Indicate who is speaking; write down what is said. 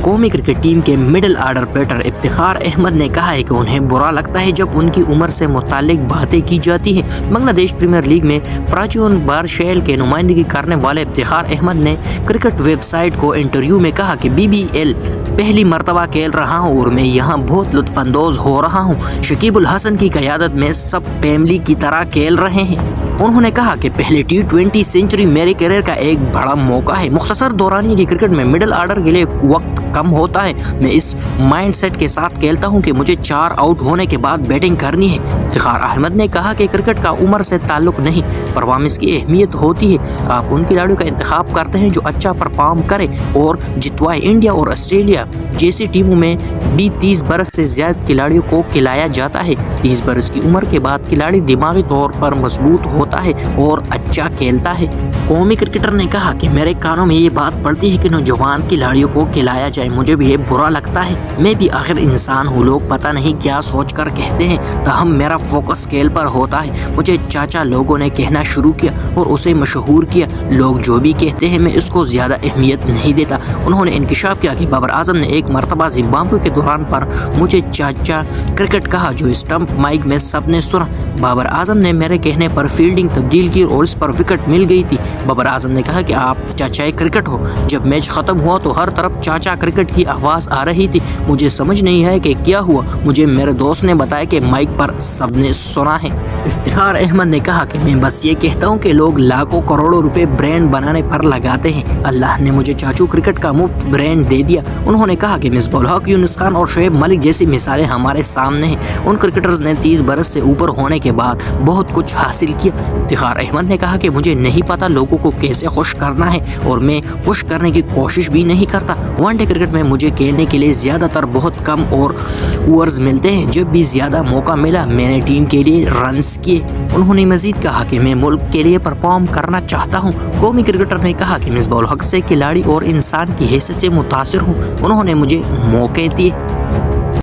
Speaker 1: قومی cricket team کے middle order batter Iftikhar Ahmed نے کہا ہے کہ انہیں برا لگتا ہے جب ان کی عمر سے متعلق باتیں کی جاتی ہیں۔ بنگلہ دیش پریمیئر لیگ میں فراچیون بارشیل کے نمائندگی کرنے والے افتخار احمد نے کرکٹ ویب سائٹ کو انٹرویو میں کہا کہ BBL پہلی مرتبہ کھیل رہا ہوں اور میں یہاں بہت لطف اندوز ہو رہا ہوں۔ شکیب الحسن کی قیادت میں سب فیملی کی طرح کھیل رہے ہیں۔ انہوں نے کہا کہ پہلی T20 سنچری میرے کیریئر کا ایک بڑا موقع ہے۔ مختصر دورانیے کی کرکٹ میں مڈل آرڈر کے لیے وقت کم ہوتا ہے۔ میں اس مائنڈ سیٹ کے ساتھ کھیلتا ہوں کہ مجھے 4 آؤٹ ہونے کے بعد بیٹنگ کرنی ہے۔ افتخار احمد نے کہا کہ کرکٹ کا عمر سے تعلق نہیں، پرفارمنس کی اہمیت ہوتی ہے۔ آپ ان کھلاڑیوں کا انتخاب کرتے ہیں جو اچھا پرفارم کرے اور جتوائے۔ انڈیا اور آسٹریلیا جیسی ٹیموں میں بھی 30 برس سے زیادہ کھلاڑیوں کو کھلایا جاتا ہے۔ 30 برس کی عمر کے بعد کھلاڑی دماغی طور پر مضبوط ہوتا ہے اور اچھا کھیلتا ہے۔ قومی کرکٹر نے کہا کہ میرے کانوں میں یہ بات پڑتی ہے کہ نوجوان کھلاڑیوں کو کھلایا جائے، مجھے بھی یہ برا لگتا ہے۔ میں بھی آخر انسان ہوں، لوگ پتہ نہیں کیا سوچ کر کہتے ہیں، تاہم میرا فوکس کھیل پر ہوتا ہے۔ مجھے چاچا لوگوں نے کہنا شروع کیا اور اسے مشہور کیا۔ لوگ جو بھی کہتے ہیں میں اس کو زیادہ اہمیت نہیں دیتا۔ انہوں نے انکشاف کیا کہ بابر اعظم نے ایک مرتبہ زمبابوے کے دوران پر مجھے چاچا کرکٹ کہا، جو اسٹمپ مائک میں سب نے سنا۔ بابر اعظم نے میرے کہنے پر فیلڈنگ تبدیل کی اور اس پر وکٹ مل گئی تھی۔ بابر اعظم نے کہا کہ آپ چاچائے کرکٹ ہو۔ جب میچ ختم ہوا تو ہر طرف چاچا کرکٹ کی آواز آ رہی تھی۔ مجھے سمجھ نہیں ہے کہ کیا ہوا، مجھے میرے دوست نے بتایا کہ مائک پر سب نے سنا ہے۔ افتخار احمد نے کہا کہ میں بس یہ کہتا ہوں کہ لوگ لاکھوں کروڑوں روپے برانڈ بنانے پر لگاتے ہیں، اللہ نے مجھے چاچو کرکٹ کا مفت برانڈ دے دیا۔ انہوں نے کہا کہ مصباح الحق، یونس خان اور شعیب ملک جیسی مثالیں ہمارے سامنے ہیں۔ ان کرکٹرز نے 30 برس سے اوپر ہونے کے بعد بہت کچھ حاصل کیا۔ افتخار احمد نے کہا کہ مجھے نہیں پتا لوگوں کو کیسے خوش کرنا ہے اور میں خوش کرنے کی کوشش بھی نہیں کرتا۔ ون ڈے کرکٹ میں مجھے کھیلنے کے لیے زیادہ تر بہت کم اور اوورز ملتے ہیں۔ جب بھی زیادہ موقع ملا میں نے ٹیم کے لیے رنز کیے۔ انہوں نے مزید کہا کہ میں ملک کے لیے پرفارم کرنا چاہتا ہوں۔ قومی کرکٹر نے کہا کہ مصباح الحق سے کھلاڑی اور انسان کی حیثیت سے متاثر ہوں، انہوں نے مجھے موقع دیے۔